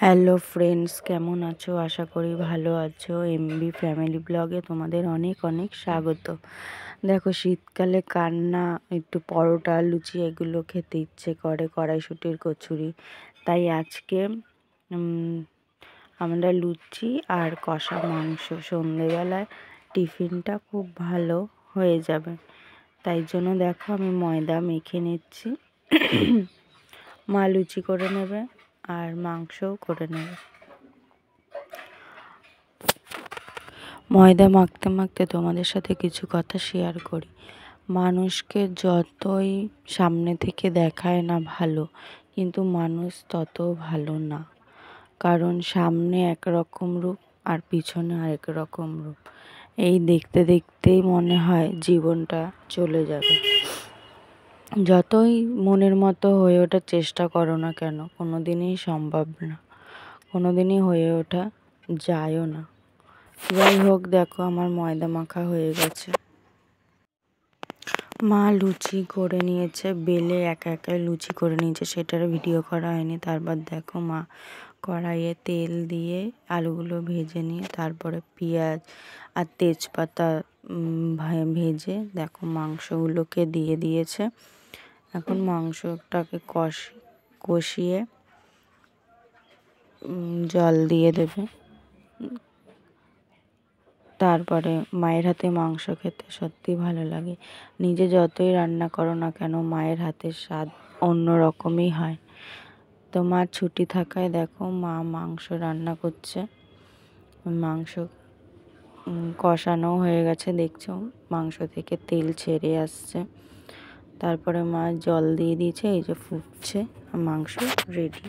Hello friends, কেমন আছো? আশা করি ভালো আছো। এমবি ফ্যামিলি ব্লগে তোমাদের অনেক অনেক স্বাগত। দেখো, শীতকালে কার না একটু পরোটা লুচি এগুলো খেতে ইচ্ছে করে, কড়াইশুঁটির কচুরি। তাই আজকে আমরা লুচি আর কষা মাংস, সন্ধেবেলায় টিফিনটা খুব ভালো হয়ে যাবে। তাই জন্য দেখো আমি ময়দা মেখে নিচ্ছি। মা লুচি করে নেবে আর মাংসও করে নেবে। ময়দা মাখতে মাখতে তোমাদের সাথে কিছু কথা শেয়ার করি। মানুষকে যতই সামনে থেকে দেখায় না ভালো, কিন্তু মানুষ তত ভালো না। কারণ সামনে একরকম রূপ আর পিছনে আরেক রকম রূপ। এই দেখতে দেখতেই মনে হয় জীবনটা চলে যাবে। যতই মনের মতো হয়ে ওঠার চেষ্টা করো না কেন, কোনো দিনই সম্ভব না, কোনো দিনই হয়ে ওঠা যায়ও না। যাই হোক, দেখো আমার ময়দা মাখা হয়ে গেছে। মা লুচি করে নিয়েছে, বেলে একা একা লুচি করে নিয়েছে, সেটার ভিডিও করা হয়নি। তারপর দেখো মা কড়াইয়ে তেল দিয়ে আলুগুলো ভেজে নিয়ে তারপরে পেঁয়াজ আর তেজপাতা ভেজে দেখো মাংসগুলোকে দিয়ে দিয়েছে। এখন মাংসটাকে কষিয়ে জল দিয়ে দেবে। তারপরে মায়ের হাতে মাংস খেতে সত্যি ভালো লাগে। নিজে যতই রান্না করো না কেন, মায়ের হাতের স্বাদ অন্য রকমই হয়। তো মা ছুটি থাকায় দেখো মা মাংস রান্না করছে। মাংস কষানো হয়ে গেছে, দেখছো মাংস থেকে তেল ছেড়ে আসছে। তারপরে মা জল দিয়ে দিয়েছে, এই যে ফুটছে, মাংস রেডি।